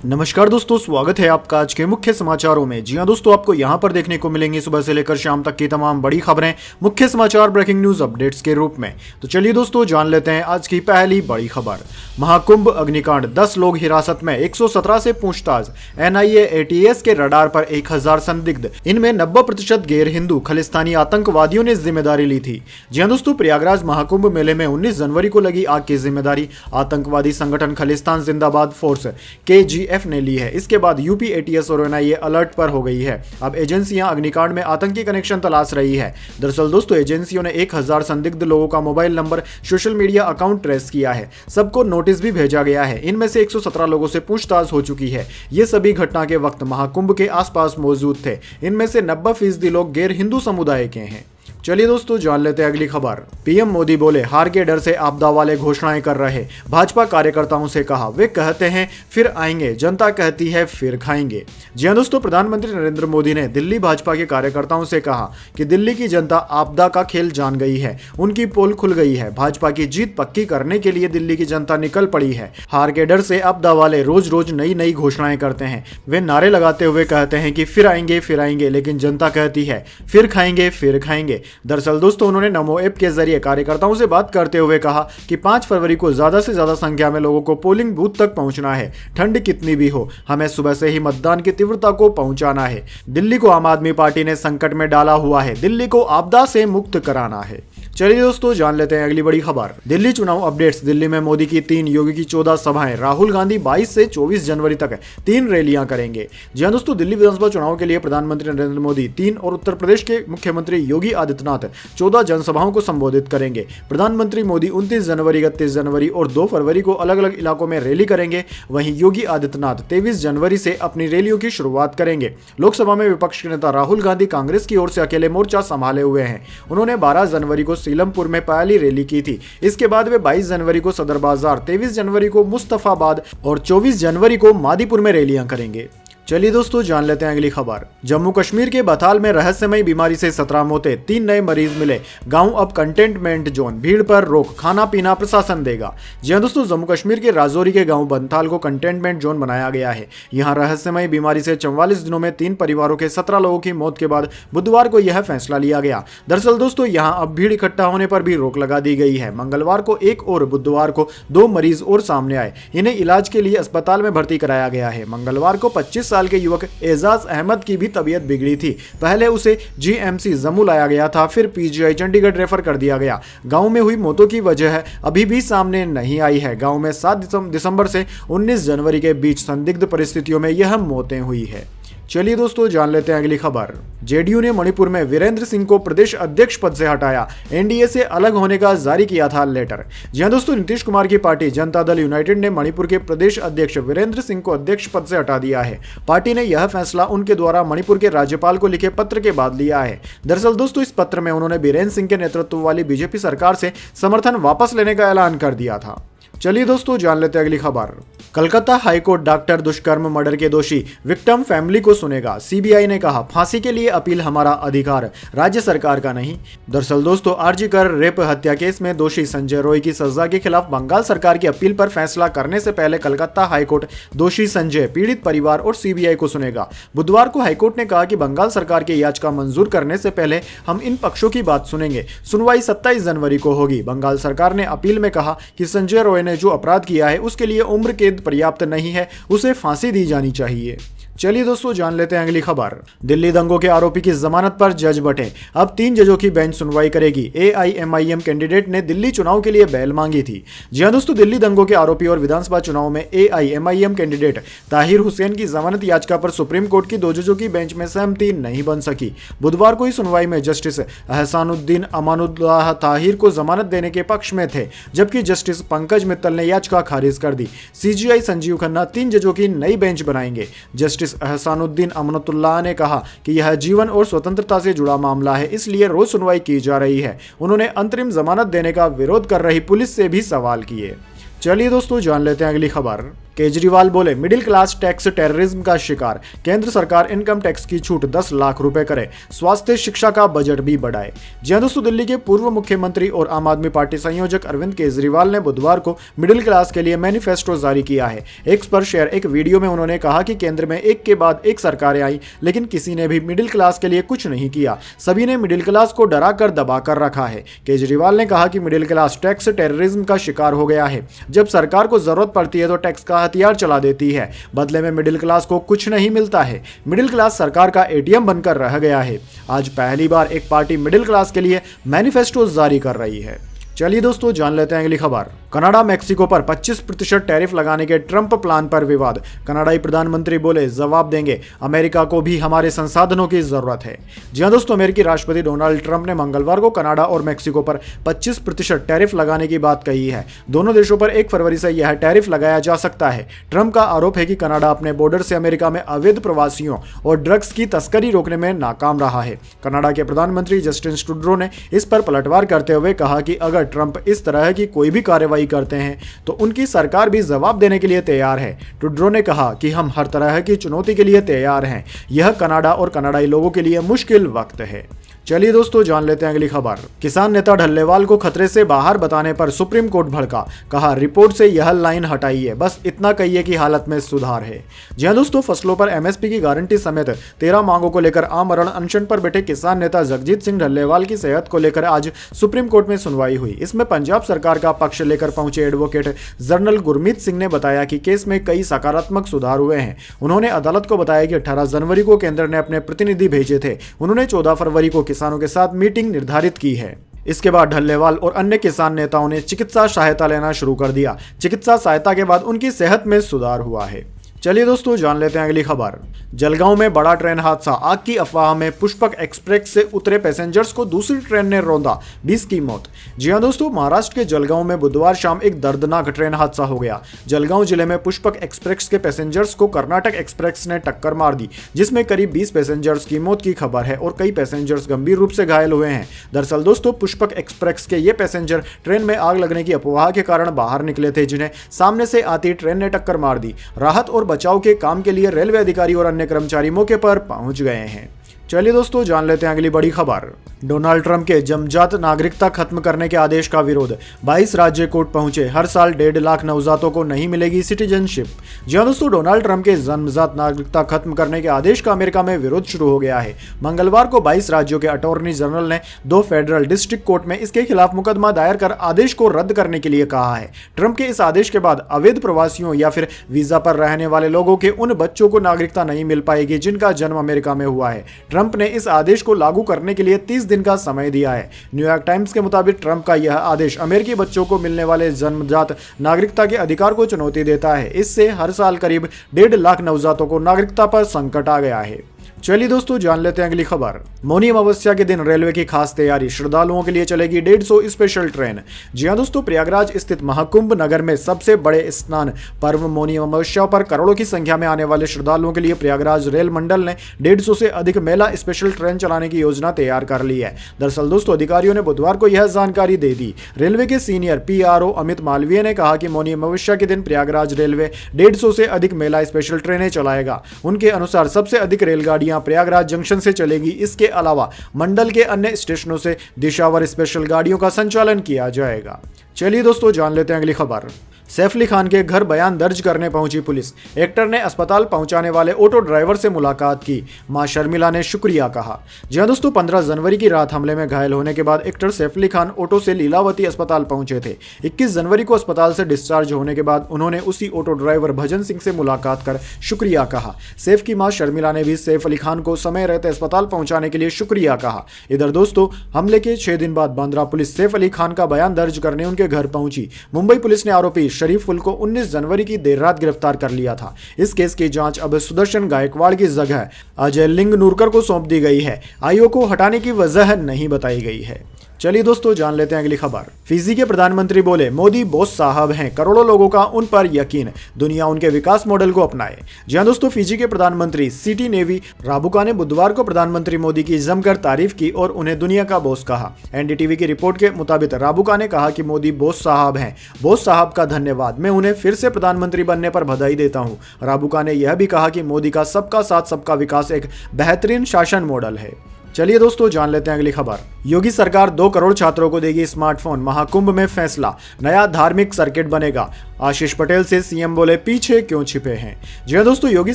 नमस्कार दोस्तों, स्वागत है आपका आज के मुख्य समाचारों में। जी हां दोस्तों, आपको यहां पर देखने को मिलेंगी सुबह से लेकर शाम तक की तमाम बड़ी खबरें मुख्य समाचार ब्रेकिंग न्यूज अपडेट्स के रूप में। तो चलिए दोस्तों, जान लेते हैं आज की पहली बड़ी खबर। महाकुंभ अग्निकांड, 10 लोग हिरासत में, 117 से पूछताछ। एनआईए एटीएस के रडार पर 1000 संदिग्ध, इनमें 90% गैर हिंदू खालिस्तानी आतंकवादियों ने जिम्मेदारी ली थी। जी हां दोस्तों, प्रयागराज महाकुंभ मेले में 19 जनवरी को लगी आग की जिम्मेदारी आतंकवादी संगठन खालिस्तान जिंदाबाद फोर्स KGF ने ली है। इसके बाद यूपी एटीएस और एनआईए अलर्ट पर हो गई है। अब एजेंसियां अग्निकांड में आतंकी कनेक्शन तलाश रही है। दरअसल दोस्तों, एजेंसियों ने 1000 संदिग्ध लोगों का mobile number, social media account trace किया है। सबको नोटिस भी भेजा गया है। इनमें से 117 लोगों से पूछताछ हो चुकी है। ये सभी घटना के वक्त महाकुंभ के आसपास मौजूद थे। इनमें से 90% लोग गैर हिंदू समुदाय के हैं। चलिए दोस्तों, जान लेते हैं अगली खबर। पीएम मोदी बोले, हार के डर से आपदा वाले घोषणाएं कर रहे। भाजपा कार्यकर्ताओं से कहा, वे कहते हैं फिर आएंगे, जनता कहती है फिर खाएंगे। जी हां दोस्तों, प्रधानमंत्री नरेंद्र मोदी ने दिल्ली भाजपा के कार्यकर्ताओं से कहा कि दिल्ली की जनता आपदा का खेल जान गई है, उनकी पोल खुल गई है। भाजपा की जीत पक्की करने के लिए दिल्ली की जनता निकल पड़ी है। हार के डर से आपदा वाले रोज रोज नई नई घोषणाएं करते हैं। वे नारे लगाते हुए कहते हैं कि फिर आएंगे, लेकिन जनता कहती है फिर खाएंगे। दरअसल दोस्तों, उन्होंने नमो ऐप के जरिए कार्यकर्ताओं से बात करते हुए कहा कि 5 फरवरी को ज्यादा से ज्यादा संख्या में लोगों को पोलिंग बूथ तक पहुंचना है। ठंड कितनी भी हो, हमें सुबह से ही मतदान की तीव्रता को पहुंचाना है। दिल्ली को आम आदमी पार्टी ने संकट में डाला हुआ है। दिल्ली को आपदा से मुक्त कराना है। चलिए दोस्तों, जान लेते हैं अगली बड़ी खबर। दिल्ली चुनाव अपडेट्स। दिल्ली में मोदी की 3, योगी की 14 सभाएं। राहुल गांधी 22 से 24 जनवरी तक 3 रैलियां करेंगे। जी हां दोस्तों, दिल्ली विधानसभा चुनाव के लिए प्रधानमंत्री नरेंद्र मोदी 3 और उत्तर प्रदेश के मुख्यमंत्री योगी आदित्यनाथ 14 जनसभाओं को संबोधित करेंगे। प्रधानमंत्री मोदी 29 जनवरी, 31 जनवरी और 2 फरवरी को अलग अलग इलाकों में रैली करेंगे। वहीं योगी आदित्यनाथ 23 जनवरी से अपनी रैलियों की शुरुआत करेंगे। लोकसभा में विपक्ष के नेता राहुल गांधी कांग्रेस की ओर से अकेले मोर्चा संभाले हुए हैं। उन्होंने 12 जनवरी को सीलमपुर में पहली रैली की थी। इसके बाद वे 22 जनवरी को सदर बाजार, 23 जनवरी को मुस्तफाबाद और 24 जनवरी को मादीपुर में रैलियां करेंगे। चलिए दोस्तों, जान लेते हैं अगली खबर। जम्मू कश्मीर के बथाल में रहस्यमयी बीमारी से 17 मौतें, 3 नए मरीज मिले। गांव अब कंटेनमेंट जोन, भीड़ पर रोक, खाना पीना प्रशासन देगा। जी हां दोस्तों, जम्मू कश्मीर के राजौरी के गांव बंथाल को कंटेनमेंट जोन बनाया गया है। यहां रहस्यमयी बीमारी से 44 दिनों में 3 परिवारों के 17 लोगों की मौत के बाद बुधवार को यह फैसला लिया गया। दरअसल दोस्तों, यहां अब भीड़ इकट्ठा होने पर भी रोक लगा दी गई है। मंगलवार को 1 और बुधवार को 2 मरीज और सामने आए। इन्हें इलाज के लिए अस्पताल में भर्ती कराया गया है। मंगलवार को 25 साल के युवक एजाज अहमद की भी तबीयत बिगड़ी थी। पहले उसे GMC जम्मू लाया गया था, फिर PGI चंडीगढ़ रेफर कर दिया गया। गांव में हुई मौतों की वजह अभी भी सामने नहीं आई है। गांव में 7 दिसंबर से 19 जनवरी के बीच संदिग्ध परिस्थितियों में यह मौतें हुई है। चलिए दोस्तों, जान लेते हैं अगली खबर। जेडीयू ने मणिपुर में वीरेंद्र सिंह को प्रदेश अध्यक्ष पद से हटाया। एनडीए से अलग होने का जारी किया था लेटर। जी हां दोस्तों, नीतीश कुमार की पार्टी जनता दल यूनाइटेड ने मणिपुर के प्रदेश अध्यक्ष वीरेंद्र सिंह को अध्यक्ष पद से हटा दिया है। पार्टी ने यह फैसला उनके द्वारा मणिपुर के राज्यपाल को लिखे पत्र के बाद लिया है। दरअसल दोस्तों, इस पत्र में उन्होंने बीरेंद्र सिंह के नेतृत्व वाली बीजेपी सरकार से समर्थन वापस लेने का ऐलान कर दिया था। चलिए दोस्तों, जान लेते हैं अगली खबर। कलकत्ता हाईकोर्ट डॉक्टर दुष्कर्म मर्डर के दोषी विक्टिम फैमिली को सुनेगा। सीबीआई ने कहा, फांसी के लिए अपील हमारा अधिकार, राज्य सरकार का नहीं। दरअसल दोस्तों, आरजी कर रेप हत्या केस में दोषी संजय रॉय की सजा के खिलाफ बंगाल सरकार की अपील पर फैसला करने से पहले कलकत्ता हाईकोर्ट दोषी संजय, पीड़ित परिवार और सीबीआई को सुनेगा। बुधवार को हाईकोर्ट ने कहा कि बंगाल सरकार की याचिका मंजूर करने से पहले हम इन पक्षों की बात सुनेंगे। सुनवाई 27 जनवरी को होगी। बंगाल सरकार ने अपील में कहा कि संजय रॉय ने जो अपराध किया है उसके लिए उम्र कैद पर्याप्त नहीं है, उसे फांसी दी जानी चाहिए। चलिए दोस्तों, जान लेते हैं अगली खबर। दिल्ली दंगों के आरोपी की जमानत पर जज बटे। अब 3 जजों की बेंच सुनवाई करेगी। AIMIM कैंडिडेट ने दिल्ली चुनाव के लिए बेल मांगी थी। जी हां दोस्तों, दिल्ली दंगों के आरोपी और विधानसभा चुनाव में AIMIM कैंडिडेट ताहिर हुसैन की जमानत याचिका पर सुप्रीम कोर्ट की 2 जजों की बेंच में सहमति नहीं बन सकी। बुधवार को ही सुनवाई में जस्टिस एहसानुद्दीन अमानुल्लाह ताहिर को जमानत देने के पक्ष में थे, जबकि जस्टिस पंकज मित्तल ने याचिका खारिज कर दी। CJI संजीव खन्ना 3 जजों की नई बेंच बनाएंगे। जस्टिस एहसानुद्दीन अमानुल्लाह ने कहा कि यह जीवन और स्वतंत्रता से जुड़ा मामला है, इसलिए रोज सुनवाई की जा रही है। उन्होंने अंतरिम जमानत देने का विरोध कर रही पुलिस से भी सवाल किए। चलिए दोस्तों, जान लेते हैं अगली खबर। केजरीवाल बोले मिडिल क्लास टैक्स टेररिज्म का शिकार, केंद्र सरकार इनकम टैक्स की छूट 10 लाख रुपए करे, स्वास्थ्य शिक्षा का बजट भी बढ़ाए। जी हां दोस्तों, दिल्ली के पूर्व मुख्यमंत्री और आम आदमी पार्टी संयोजक अरविंद केजरीवाल ने बुधवार को मिडिल क्लास के लिए मैनिफेस्टो जारी किया है। एक्स पर शेयर एक वीडियो में उन्होंने कहा कि केंद्र में एक के बाद एक सरकारें आई, लेकिन किसी ने भी मिडिल क्लास के लिए कुछ नहीं किया। सभी ने मिडिल क्लास को डरा कर दबा कर रखा है। केजरीवाल ने कहा कि मिडिल क्लास टैक्स टेररिज्म का शिकार हो गया है। जब सरकार को जरूरत पड़ती है तो टैक्स का हथियार चला देती है, बदले में मिडिल क्लास को कुछ नहीं मिलता है। मिडिल क्लास सरकार का एटीएम बनकर रह गया है। आज पहली बार एक पार्टी मिडिल क्लास के लिए मैनिफेस्टो जारी कर रही है। चलिए दोस्तों, जान लेते हैं अगली खबर। कनाडा मेक्सिको पर 25% टैरिफ लगाने के ट्रंप प्लान पर विवाद। कनाडाई प्रधानमंत्री बोले जवाब देंगे, अमेरिका को भी हमारे संसाधनों की जरूरत है। जी हां दोस्तों, अमेरिकी राष्ट्रपति डोनाल्ड ट्रंप ने मंगलवार को कनाडा और मेक्सिको पर 25% टैरिफ लगाने की बात कही है। दोनों देशों पर 1 फरवरी से यह टैरिफ लगाया जा सकता है। ट्रंप का आरोप है कि कनाडा अपने बॉर्डर से अमेरिका में अवैध प्रवासियों और ड्रग्स की तस्करी रोकने में नाकाम रहा है। कनाडा के प्रधानमंत्री जस्टिन ट्रूडो ने इस पर पलटवार करते हुए कहा कि अगर ट्रंप इस तरह की कोई भी कार्रवाई करते हैं तो उनकी सरकार भी जवाब देने के लिए तैयार है। ट्रूडो ने कहा कि हम हर तरह की चुनौती के लिए तैयार हैं। यह कनाडा और कनाडाई लोगों के लिए मुश्किल वक्त है। चलिए दोस्तों, जान लेते हैं अगली खबर। किसान नेता ढल्लेवाल को खतरे से बाहर बताने पर सुप्रीम कोर्ट भड़का। कहा रिपोर्ट से यह लाइन हटाइए, बस इतना कहिए कि हालत में सुधार है। जी हां दोस्तों, फसलों पर एमएसपी की गारंटी समेत 13 मांगों को लेकर आमरण अनशन पर बैठे किसान नेता जगजीत सिंह ढल्लेवाल की सेहत को लेकर आज सुप्रीम कोर्ट में सुनवाई हुई। इसमें पंजाब सरकार का पक्ष लेकर पहुंचे एडवोकेट जनरल गुरमीत सिंह ने बताया कि केस में कई सकारात्मक सुधार हुए हैं। उन्होंने अदालत को बताया कि 18 जनवरी को केंद्र ने अपने प्रतिनिधि भेजे थे। उन्होंने 14 फरवरी को किसानों के साथ मीटिंग निर्धारित की है। इसके बाद ढल्लेवाल और अन्य किसान नेताओं ने चिकित्सा सहायता लेना शुरू कर दिया। चिकित्सा सहायता के बाद उनकी सेहत में सुधार हुआ है। चलिए दोस्तों, जान लेते हैं अगली खबर। जलगांव में बड़ा ट्रेन हादसा, आग की अफवाह में पुष्पक एक्सप्रेस से उतरे पैसेंजर्स को दूसरी ट्रेन ने रौंदा, 20 की मौत। जी हां दोस्तों, महाराष्ट्र के जलगांव में बुधवार शाम एक दर्दनाक ट्रेन हादसा हो गया। जलगांव जिले में पुष्पक एक्सप्रेस के पैसेंजर्स को कर्नाटक एक्सप्रेस ने टक्कर मार दी, जिसमें करीब 20 पैसेंजर्स की मौत की खबर है और कई पैसेंजर्स गंभीर रूप से घायल हुए हैं। दरअसल दोस्तों, पुष्पक एक्सप्रेस के ये पैसेंजर ट्रेन में आग लगने की अफवाह के कारण बाहर निकले थे, जिन्हें सामने से आती ट्रेन ने टक्कर मार दी। राहत और बचाव के काम के लिए रेलवे अधिकारी और अन्य कर्मचारी मौके पर पहुंच गए हैं। चलिए दोस्तों, जान लेते हैं अगली बड़ी खबर। डोनाल्ड ट्रंप के जन्मजात नागरिकता खत्म करने के आदेश का विरोध, 22 राज्य कोर्ट पहुंचे। हर साल 1.5 लाख नवजातों को नहीं मिलेगी सिटीजनशिप। जी हां दोस्तों, डोनाल्ड ट्रंप के जन्मजात नागरिकता खत्म करने के आदेश का अमेरिका में विरोध शुरू हो गया है। मंगलवार को 22 राज्यों के अटॉर्नी जनरल ने 2 फेडरल डिस्ट्रिक्ट कोर्ट में इसके खिलाफ मुकदमा दायर कर आदेश को रद्द करने के लिए कहा है। ट्रंप के इस आदेश के बाद अवैध प्रवासियों या फिर वीजा पर रहने वाले लोगों के उन बच्चों को नागरिकता नहीं मिल पाएगी जिनका जन्म अमेरिका में हुआ है। ट्रंप ने इस आदेश को लागू करने के लिए 30 दिन का समय दिया है। न्यूयॉर्क टाइम्स के मुताबिक ट्रंप का यह आदेश अमेरिकी बच्चों को मिलने वाले जन्मजात नागरिकता के अधिकार को चुनौती देता है। इससे हर साल करीब 1.5 लाख नवजातों को नागरिकता पर संकट आ गया है। चलिए दोस्तों, जान लेते हैं अगली खबर। मौनी अमावस्या के दिन रेलवे की खास तैयारी, श्रद्धालुओं के लिए चलेगी 150 स्पेशल ट्रेन। जी हां दोस्तों, प्रयागराज स्थित महाकुंभ नगर में सबसे बड़े स्नान पर्व मौनी अमावस्या पर करोड़ों की संख्या में आने वाले श्रद्धालुओं के लिए प्रयागराज रेल मंडल ने 150 से अधिक मेला स्पेशल ट्रेन चलाने की योजना तैयार कर ली है। दरअसल दोस्तों, अधिकारियों ने बुधवार को यह जानकारी दे दी। रेलवे के सीनियर PRO अमित मालवीय ने कहा कि मौनी अमावस्या के दिन प्रयागराज रेलवे 150 से अधिक मेला स्पेशल ट्रेनें चलाएगा। उनके अनुसार सबसे अधिक रेलगाड़ियां प्रयागराज जंक्शन से चलेगी। इसके अलावा मंडल के अन्य स्टेशनों से दिशावर स्पेशल गाड़ियों का संचालन किया जाएगा। चलिए दोस्तों, जान लेते हैं अगली खबर। सैफ अली खान के घर बयान दर्ज करने पहुंची पुलिस। एक्टर ने अस्पताल पहुंचाने वाले ऑटो ड्राइवर से मुलाकात की। मां शर्मिला ने शुक्रिया कहा। जी हां दोस्तों, 15 जनवरी की रात हमले में घायल होने के बाद एक्टर सैफ अली खान ऑटो से लीलावती अस्पताल पहुंचे थे। 21 जनवरी को अस्पताल से डिस्चार्ज होने के बाद उन्होंने उसी ऑटो ड्राइवर भजन सिंह से मुलाकात कर शुक्रिया कहा। सैफ की मां शर्मिला ने भी सैफ अली खान को समय रहते अस्पताल पहुंचाने के लिए शुक्रिया कहा। इधर दोस्तों, हमले के 6 दिन बाद बांद्रा पुलिस सैफ अली खान का बयान दर्ज करने उनके घर पहुंची। मुंबई पुलिस ने आरोपी शरीफुल को 19 जनवरी की देर रात गिरफ्तार कर लिया था। इस केस की जांच अब सुदर्शन गायकवाड़ की जगह अजय लिंग नूरकर को सौंप दी गई है। आईओ को हटाने की वजह नहीं बताई गई है। चलिए दोस्तों जान लेते हैं अगली खबर। फिजी के प्रधानमंत्री बोले मोदी बॉस साहब हैं, करोड़ों लोगों का उन पर यकीन, दुनिया उनके विकास मॉडल को अपनाए। जी हां दोस्तों, फिजी के प्रधानमंत्री सिटी नेवी राबुका ने बुधवार को प्रधानमंत्री मोदी की जमकर तारीफ की और उन्हें दुनिया का बॉस कहा। एनडीटीवी की रिपोर्ट के मुताबिक राबुका ने कहा कि मोदी बॉस साहब हैं, बॉस साहब का धन्यवाद, मैं उन्हें फिर से प्रधानमंत्री बनने पर बधाई देता हूं। राबुका ने यह भी कहा कि मोदी का सबका साथ सबका विकास एक बेहतरीन शासन मॉडल है। चलिए दोस्तों जान लेते हैं अगली खबर। योगी सरकार 2 करोड़ छात्रों को देगी स्मार्टफोन, महाकुंभ में फैसला, नया धार्मिक सर्किट बनेगा। आशीष पटेल से सीएम बोले पीछे क्यों छिपे हैं। जी हां दोस्तों, योगी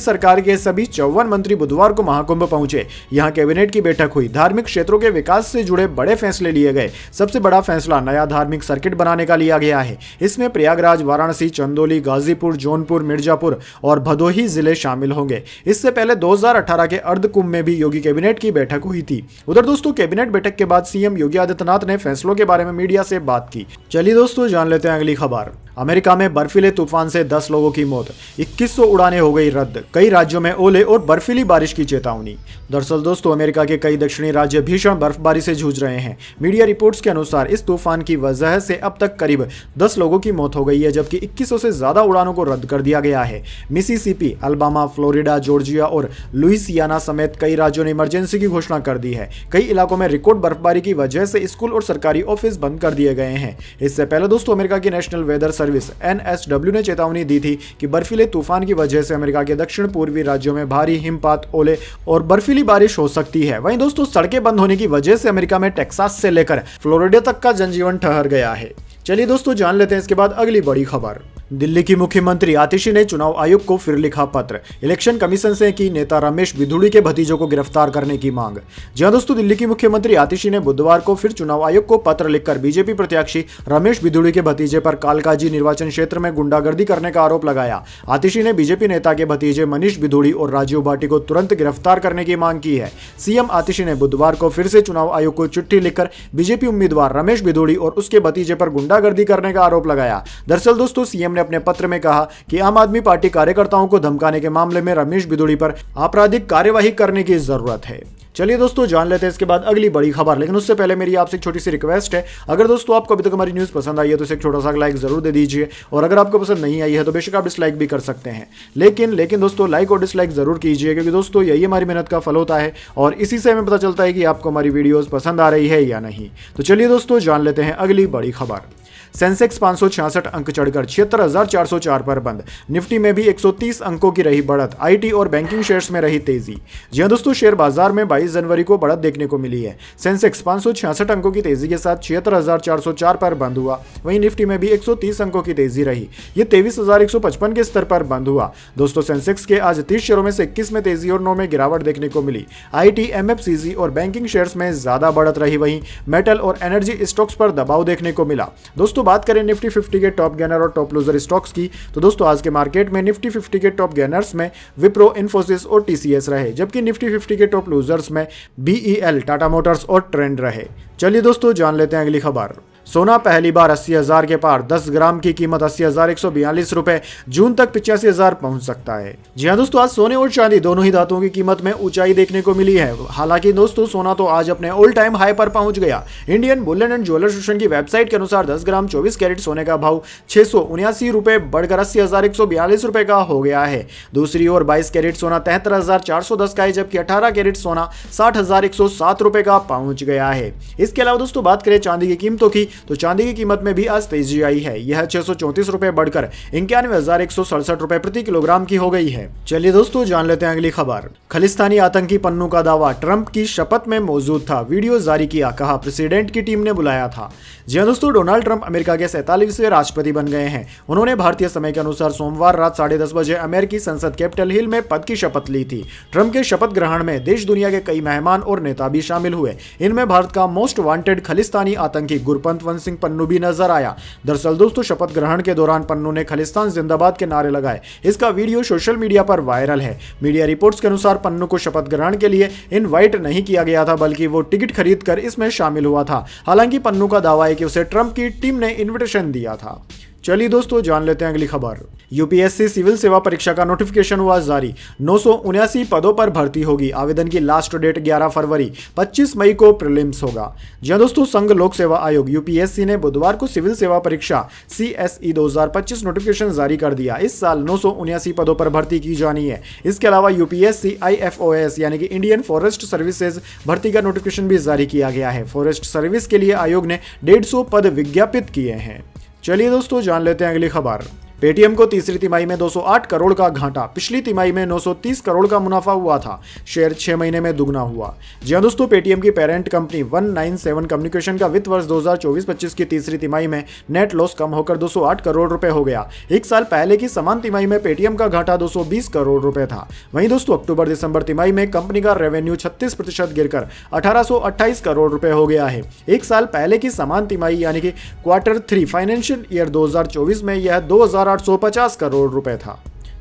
सरकार के सभी 54 मंत्री बुधवार को महाकुंभ पहुंचे। यहां कैबिनेट की बैठक हुई, धार्मिक क्षेत्रों के विकास से जुड़े बड़े फैसले लिए गए। सबसे बड़ा फैसला नया धार्मिक सर्किट बनाने का लिया गया है। इसमें प्रयागराज, वाराणसी, चंदौली, गाजीपुर, जौनपुर, मिर्जापुर और भदोही जिले शामिल होंगे। इससे पहले 2018 के अर्ध कुंभ में भी योगी कैबिनेट की बैठक हुई थी। उधर दोस्तों कैबिनेट बैठक के बाद सीएम योगी आदित्यनाथ ने फैसलों के बारे में मीडिया से बात की। चलिए दोस्तों जान लेते हैं अगली खबर। अमेरिका में बर्फीले तूफान से 10 लोगों की मौत, 2100 उड़ानें हो गई रद्द, कई राज्यों में ओले और बर्फीली बारिश की चेतावनी। दरअसल दोस्तों अमेरिका के कई दक्षिणी राज्य भीषण बर्फबारी से जूझ रहे हैं। मीडिया रिपोर्ट्स के अनुसार इस तूफान की वजह से अब तक करीब 10 लोगों की मौत हो गई है, जबकि 2100 से ज्यादा उड़ानों को रद्द कर दिया गया है। मिसिसिपी, अल्बामा, फ्लोरिडा, जॉर्जिया और लुइसियाना समेत कई राज्यों ने इमरजेंसी की घोषणा कर दी है। कई इलाकों में रिकॉर्ड बर्फबारी की वजह से स्कूल और सरकारी ऑफिस बंद कर दिए गए हैं। इससे पहले दोस्तों अमेरिका की नेशनल वेदर सर्विस NSW ने चेतावनी दी थी कि बर्फीले तूफान की वजह से अमेरिका के दक्षिण पूर्वी राज्यों में भारी हिमपात, ओले और बर्फीली बारिश हो सकती है। वहीं दोस्तों सड़कें बंद होने की वजह से अमेरिका में टेक्सास से लेकर फ्लोरिडा तक का जनजीवन ठहर गया है। चलिए दोस्तों जान लेते हैं इसके बाद अगली बड़ी खबर। दिल्ली की मुख्यमंत्री आतिशी ने चुनाव आयोग को फिर लिखा पत्र, इलेक्शन कमीशन से की नेता रमेश बिधूड़ी के भतीजों को गिरफ्तार करने की मांग। जी हां दोस्तों, दिल्ली की मुख्यमंत्री आतिशी ने बुधवार को फिर चुनाव आयोग को पत्र लिखकर बीजेपी प्रत्याशी रमेश बिधूड़ी के भतीजे पर कालकाजी निर्वाचन क्षेत्र में गुंडागर्दी करने का आरोप लगाया। आतिशी ने बीजेपी नेता के भतीजे मनीष बिधूड़ी और राजीव भाटी को तुरंत गिरफ्तार करने की मांग की है। सीएम आतिशी ने बुधवार को फिर से चुनाव आयोग को चिट्ठी लिखकर बीजेपी उम्मीदवार रमेश बिधूड़ी और उसके भतीजे पर गुंडागर्दी करने का आरोप लगाया। दरअसल दोस्तों सीएम ने अपने पत्र में कहा कि आम आदमी पार्टी कार्यकर्ताओं को धमकाने के मामले में रमेश बिधूड़ी पर आपराधिक कार्यवाही करने की जरूरत है। चलिए दोस्तों जान लेते हैं इसके बाद अगली बड़ी खबर, लेकिन उससे पहले मेरी आपसे एक छोटी सी रिक्वेस्ट है। अगर दोस्तों आपको अभी तक हमारी न्यूज़ पसंद आई है तो इसे एक छोटा सा लाइक जरूर दे दीजिए, और अगर आपको पसंद नहीं आई है तो बेशक आप डिसलाइक भी कर सकते हैं। लेकिन दोस्तों लाइक और डिसलाइक जरूर कीजिए, क्योंकि दोस्तों यही हमारी मेहनत का फल होता है और इसी से हमें पता चलता है कि आपको हमारी वीडियोज़ पसंद आ रही है या नहीं। तो चलिए दोस्तों जान लेते हैं अगली बड़ी खबर। सेंसेक्स 566 अंक चढ़कर 76,404 पर बंद, निफ्टी में भी 130 अंकों की रही बढ़त, आईटी और बैंकिंग शेयर्स में रही तेजी। जी हां दोस्तों, शेयर बाजार में 22 जनवरी को बढ़त देखने को मिली है। सेंसेक्स 566 अंकों की तेजी के साथ 76,404 पर बंद हुआ। वहीं निफ्टी में भी 130 अंकों की तेजी रही, ये 23,155 के स्तर पर बंद हुआ। दोस्तों सेंसेक्स के आज 30 शेयरों में से 21 में तेजी और 9 में गिरावट देखने को मिली। आईटी, एमएफसीजी और बैंकिंग शेयर्स में ज्यादा बढ़त रही, वहीं मेटल और एनर्जी स्टॉक्स पर दबाव देखने को मिला। दोस्तों बात करें निफ्टी 50 के टॉप गेनर और टॉप लूजर स्टॉक्स की, तो दोस्तों आज के मार्केट में निफ्टी 50 के टॉप गेनर्स में विप्रो, इन्फोसिस और टीसीएस रहे, जबकि निफ्टी 50 के टॉप लूजर्स में बीईएल, टाटा मोटर्स और ट्रेंड रहे। चलिए दोस्तों जान लेते हैं अगली खबर। सोना पहली बार 80,000 के पार, 10 ग्राम की कीमत 80,142 रुपए, जून तक 85,000 पहुंच सकता है। जी हां दोस्तों, आज सोने और चांदी दोनों ही धातुओं की कीमत में ऊंचाई देखने को मिली है। हालांकि दोस्तों सोना तो आज अपने ऑल टाइम हाई पर पहुंच गया। Indian Boolean and jewellers association की वेबसाइट के अनुसार 10 ग्राम 24 कैरेट सोने का भाव 679 रुपए बढ़कर 80,142 रुपए का हो गया है। दूसरी ओर 22 कैरेट सोना 73,410 का है, जबकि 18 कैरेट सोना 60,107 रुपए का पहुंच गया है। इसके अलावा दोस्तों बात करें चांदी की कीमतों की, तो चांदी की कीमत में भी आज तेजी आई है। यह 634 रुपए बढ़कर 91,167 रुपए प्रति किलोग्राम की हो गई है। चलिए दोस्तों जान लेते हैं अगली खबर। खालिस्तानी आतंकी पन्नू का दावा, ट्रंप की शपथ में मौजूद था, वीडियो जारी किया, कहा प्रेसिडेंट की टीम ने बुलाया था। जी हां दोस्तों, डोनाल्ड ट्रंप अमेरिका के 47वें राष्ट्रपति बन गए हैं। उन्होंने भारतीय समय के अनुसार सोमवार रात 10:30 बजे अमेरिकी संसद कैपिटल हिल में पद की शपथ ली थी। ट्रंप के शपथ ग्रहण में देश दुनिया के कई मेहमान और नेता भी शामिल हुए। इनमें भारत का मोस्ट वांटेड खालिस्तानी आतंकी गुरपंत सिंह पन्नू भी नजर आया। दरअसल दोस्तों शपथ ग्रहण के दौरान पन्नू ने खालिस्तान जिंदाबाद के नारे लगाए। इसका वीडियो सोशल मीडिया पर वायरल है। मीडिया रिपोर्ट्स के अनुसार पन्नू को शपथ ग्रहण के लिए इनवाइट नहीं किया गया था, बल्कि वो टिकट खरीदकर इसमें शामिल हुआ था। हालांकि पन्नू का दावा है कि उसे ट्रंप की टीम ने इन्विटेशन दिया था। चलिए दोस्तों जान लेते हैं अगली खबर। यूपीएससी सिविल सेवा परीक्षा का नोटिफिकेशन हुआ जारी। 979 पदों पर भर्ती होगी। आवेदन की लास्ट डेट 11 फरवरी, 25 मई को प्रीलिम्स होगा। जी हां दोस्तों, संघ लोक सेवा आयोग यूपीएससी ने बुधवार को सिविल सेवा परीक्षा सीएसई 2025 नोटिफिकेशन जारी कर दिया। इस साल 979 पदों पर भर्ती की जानी है। इसके अलावा यूपीएससी आईएफओएस यानी कि इंडियन फॉरेस्ट सर्विसेज भर्ती का नोटिफिकेशन भी जारी किया गया है। फॉरेस्ट सर्विस के लिए आयोग ने 150 पद विज्ञापित किए हैं। चलिए दोस्तों, जान लेते हैं अगली खबर। पेटीएम को तीसरी तिमाही में 208 करोड़ का घाटा। पिछली तिमाही में 930 करोड़ का मुनाफा हुआ था। शेयर 6 महीने में दुगना हुआ। जी हां दोस्तों, पेटीएम की पेरेंट कंपनी 197 कम्युनिकेशन का वित्त वर्ष 2024-25 की तीसरी तिमाही में नेट लॉस कम होकर 208 करोड़ रुपए हो गया। एक साल पहले की समान तिमाही में पेटीएम का घाटा 220 करोड़ रुपए था। वहीं दोस्तों, अक्टूबर दिसंबर तिमाही में कंपनी का रेवेन्यू 36% गिरकर 1828 करोड़ रुपए हो गया है। एक साल पहले की समान तिमाही यानी कि Q3 फाइनेंशियल ईयर 2024 में यह 2850 करोड़ रुपए था।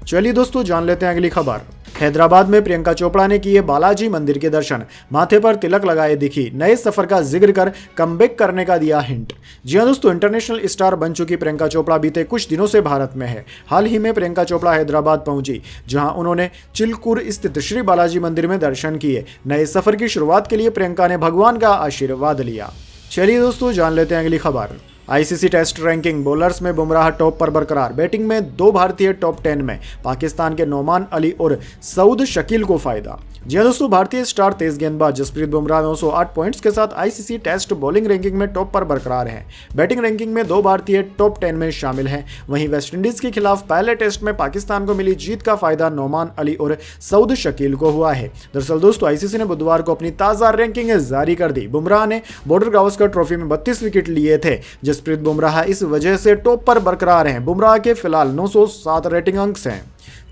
चलिए दोस्तों, जान लेते हैं अगली खबर। हैदराबाद में प्रियंका चोपड़ा ने किए बालाजी मंदिर के दर्शन। माथे पर तिलक लगाए दिखी। नए सफर का जिक्र कर कमबैक करने का दिया हिंट। जी हां दोस्तों, इंटरनेशनल स्टार बन चुकी प्रियंका चोपड़ा बीते कुछ दिनों से भारत में है। हाल ही में प्रियंका चोपड़ा हैदराबाद पहुंची, जहां उन्होंने चिलकूर स्थित श्री बालाजी मंदिर में दर्शन किए। नए सफर की शुरुआत के लिए प्रियंका ने भगवान का आशीर्वाद लिया। चलिए दोस्तों, जान लेते हैं अगली खबर। आईसीसी टेस्ट रैंकिंग बॉलर्स में बुमराह टॉप पर बरकरार। बैटिंग में 2 भारतीय टॉप 10 में। पाकिस्तान के नोमान अली और सऊद शकील को फायदा। जी हां दोस्तों, भारतीय स्टार तेज गेंदबाज जसप्रीत बुमराह 908 पॉइंट्स के साथ आईसीसी टेस्ट बॉलिंग रैंकिंग में टॉप पर बरकरार है। बैटिंग रैंकिंग में 2 भारतीय टॉप 10 में शामिल हैं। वहीं वेस्टइंडीज के खिलाफ पहले टेस्ट में पाकिस्तान को मिली जीत का फायदा नोमान अली और सऊद शकील को हुआ है। दरअसल दोस्तों, आईसीसी ने बुधवार को अपनी ताजा रैंकिंग जारी कर दी। बुमराह ने बॉर्डर गावस्कर ट्रॉफी में 32 विकेट लिए थे। जसप्रीत बुमराह इस वजह से टॉप पर बरकरार हैं। बुमराह के फिलहाल 907 रेटिंग अंक हैं।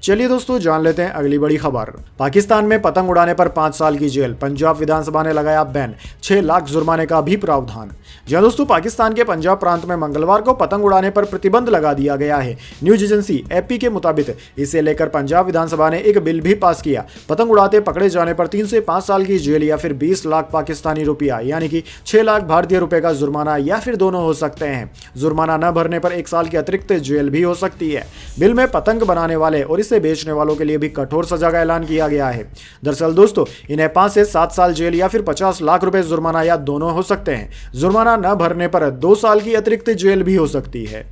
चलिए दोस्तों, जान लेते हैं अगली बड़ी खबर। पाकिस्तान में पतंग उड़ाने पर 5 साल की जेल। पंजाब विधानसभा ने लगाया बैन। 6 लाख जुर्माने का भी प्रावधान। जी हां दोस्तों, पाकिस्तान के पंजाब प्रांत में मंगलवार को पतंग उड़ाने पर प्रतिबंध लगा दिया गया है। न्यूज एजेंसी एपी के मुताबिक इसे लेकर पंजाब विधानसभा ने एक बिल भी पास किया। पतंग उड़ाते पकड़े जाने पर 3 से 5 साल की जेल या फिर 20 लाख पाकिस्तानी रुपया यानी कि 6 लाख भारतीय रुपए का जुर्माना या फिर दोनों हो सकते हैं। जुर्माना न भरने पर 1 साल की अतिरिक्त जेल भी हो सकती है। बिल में पतंग बनाने वाले और इसे बेचने वालों के लिए भी कठोर सजा का ऐलान किया गया है। दरअसल दोस्तों, इन्हें 5 से 7 साल जेल या फिर 50 लाख रुपए जुर्माना या दोनों हो सकते हैं। जुर्माना न भरने पर 2 साल की अतिरिक्त जेल भी हो सकती है।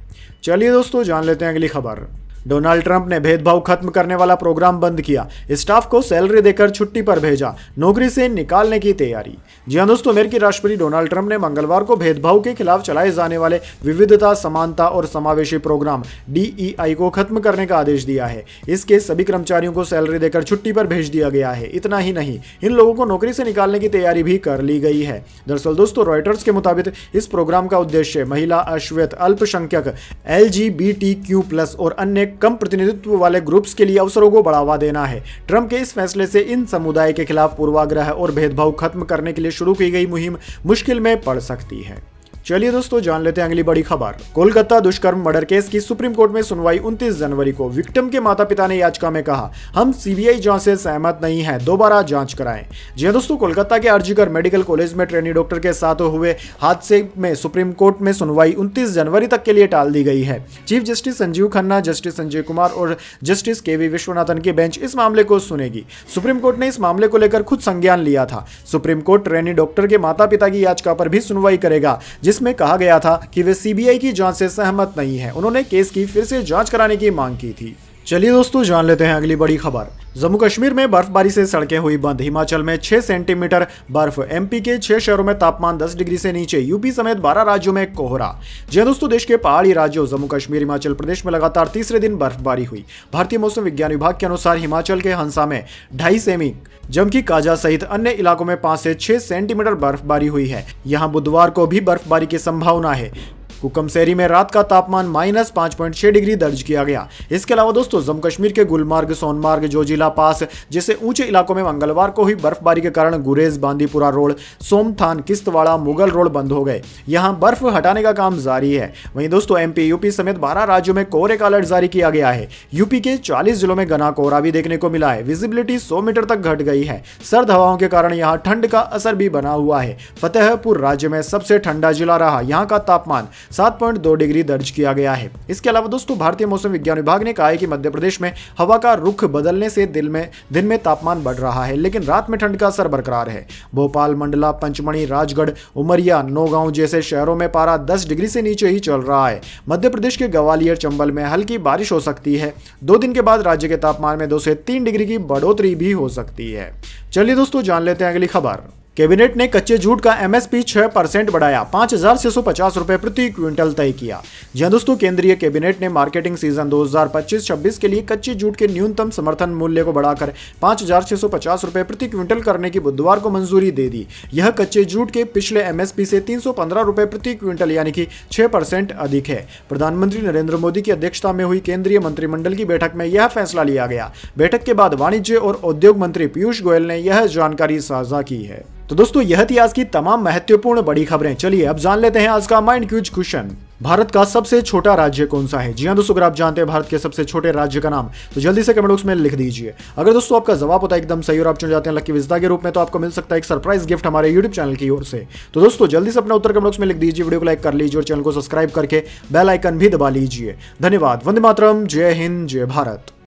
चलिए दोस्तों, जान लेते हैं अगली खबर। डोनाल्ड ट्रंप ने भेदभाव खत्म करने वाला प्रोग्राम बंद किया। स्टाफ को सैलरी देकर छुट्टी पर भेजा। नौकरी से निकालने की तैयारी। जी हां दोस्तों, अमेरिकी राष्ट्रपति डोनाल्ड ट्रंप ने मंगलवार को भेदभाव के खिलाफ चलाए जाने वाले विविधता, समानता और समावेशी प्रोग्राम DEI को खत्म करने का आदेश दिया है। इसके सभी कर्मचारियों को सैलरी देकर छुट्टी पर भेज दिया गया है। इतना ही नहीं, इन लोगों को नौकरी से निकालने की तैयारी भी कर ली गई है। दरअसल दोस्तों, रॉयटर्स के मुताबिक इस प्रोग्राम का उद्देश्य महिला, अश्वेत, अल्पसंख्यक, LGBTQ+ और अन्य कम प्रतिनिधित्व वाले ग्रुप्स के लिए अवसरों को बढ़ावा देना है। ट्रंप के इस फैसले से इन समुदाय के खिलाफ पूर्वाग्रह और भेदभाव खत्म करने के लिए शुरू की गई मुहिम मुश्किल में पड़ सकती है। चलिए दोस्तों, जान लेते हैं अगली बड़ी खबर। कोलकाता दुष्कर्म मर्डर केस की सुप्रीम कोर्ट में सुनवाई 29 जनवरी को। विक्टिम के माता पिता ने याचिका में कहा, हम सीबीआई जांच से सहमत नहीं हैं, दोबारा जांच कराएं। जी हां दोस्तों, कोलकाता के आरजीकर मेडिकल कॉलेज में ट्रेनी डॉक्टर के साथ हुए हादसे में सुप्रीम कोर्ट में सुनवाई 29 जनवरी तक के लिए टाल दी गई है। Chief justice Sanjeev Khanna, justice Sanjay Kumar और जस्टिस KV विश्वनाथन की बेंच इस मामले को सुनेगी। सुप्रीम कोर्ट ने इस मामले को लेकर खुद संज्ञान लिया था। सुप्रीम कोर्ट ट्रेनी डॉक्टर के माता पिता की याचिका पर भी सुनवाई करेगा, जिसमें कहा गया था कि वे सीबीआई की जांच से सहमत नहीं हैं। उन्होंने केस की फिर से जांच कराने की मांग की थी। चलिए दोस्तों, जान लेते हैं अगली बड़ी खबर। जम्मू कश्मीर में बर्फबारी से सड़कें हुई बंद। हिमाचल में 6 सेंटीमीटर बर्फ। एमपी के 6 शहरों में तापमान 10 डिग्री से नीचे। यूपी समेत 12 राज्यों में कोहरा। जी दोस्तों, देश के पहाड़ी राज्यों जम्मू कश्मीर, हिमाचल प्रदेश में लगातार तीसरे दिन बर्फबारी हुई। भारतीय मौसम विज्ञान विभाग के अनुसार हिमाचल के हंसा में 2.5 सेमी, जबकि काजा सहित अन्य इलाकों में 5 से 6 सेंटीमीटर बर्फबारी हुई है। यहाँ बुधवार को भी बर्फबारी की संभावना है। कुकमसेरी में रात का तापमान -5.6 डिग्री दर्ज किया गया। इसके अलावा दोस्तों, जम्मू कश्मीर के गुलमार्ग, सोनमार्ग, जोजिला पास जैसे ऊंचे इलाकों में मंगलवार को हुई बर्फबारी के कारण गुरेज, बांदीपुरा रोड, सोमथान, किश्तवाड़ा, मुगल रोड बंद हो गए। यहां बर्फ हटाने का काम जारी है। वहीं दोस्तों, एमपी, यूपी समेत 12 राज्यों में कोहरे का अलर्ट जारी किया गया है। यूपी के 40 जिलों में घना कोहरा भी देखने को मिला है। विजिबिलिटी 100 मीटर तक घट गई है। सर्द हवाओं के कारण यहां ठंड का असर भी बना हुआ है। फतेहपुर राज्य में सबसे ठंडा जिला रहा। यहां का तापमान 7.2 डिग्री दर्ज किया गया है। इसके अलावा दोस्तों भारतीय मौसम विज्ञान विभाग ने कहा है कि मध्य प्रदेश में हवा का रुख बदलने से दिन में तापमान बढ़ रहा है, लेकिन रात में ठंड का असर बरकरार है। भोपाल, मंडला, पंचमढ़ी, राजगढ़, उमरिया, नौगांव जैसे शहरों में पारा 10 डिग्री से नीचे ही चल रहा है। मध्य प्रदेश के ग्वालियर, चंबल में हल्की बारिश हो सकती है। 2 दिन के बाद राज्य के तापमान में 2 से 3 डिग्री की बढ़ोतरी भी हो सकती है। चलिए दोस्तों जान लेते हैं अगली खबर। कैबिनेट ने कच्चे जूट का एमएसपी 6% बढ़ाया, 5,650 रुपए प्रति क्विंटल तय किया। जी हां दोस्तों, केंद्रीय कैबिनेट ने मार्केटिंग सीजन 2025-26 के लिए कच्चे जूट के न्यूनतम समर्थन मूल्य को बढ़ाकर 5,650 रुपए प्रति क्विंटल करने की बुधवार को मंजूरी दे दी। यह कच्चे जूट के पिछले एमएसपी से 315 रुपए प्रति क्विंटल यानी कि 6% अधिक है। प्रधानमंत्री नरेंद्र मोदी की अध्यक्षता में हुई केंद्रीय मंत्रिमंडल की बैठक में यह फैसला लिया गया। बैठक के बाद वाणिज्य और उद्योग मंत्री पीयूष गोयल ने यह जानकारी साझा की है। तो दोस्तों यह थी आज की तमाम महत्वपूर्ण बड़ी खबरें। चलिए अब जान लेते हैं आज का माइंड क्यूज क्वेश्चन। भारत का सबसे छोटा राज्य कौन सा है? जी हां दोस्तों, अगर आप जानते हैं भारत के सबसे छोटे राज्य का नाम तो जल्दी से कमेंट बॉक्स में लिख दीजिए। अगर दोस्तों आपका जवाब होता है एकदम सही और आप चुन जाते हैं लकी विजेता के रूप में, तो आपको मिल सकता है एक सरप्राइज गिफ्ट हमारे यूट्यूब चैनल की ओर से। तो दोस्तों जल्दी से अपना उत्तर कमेंट बॉक्स में लिख दीजिए, वीडियो को लाइक कर लीजिए और चैनल को सब्सक्राइब करके बेल आइकन भी दबा लीजिए। धन्यवाद। वंदे मातरम। जय हिंद, जय भारत।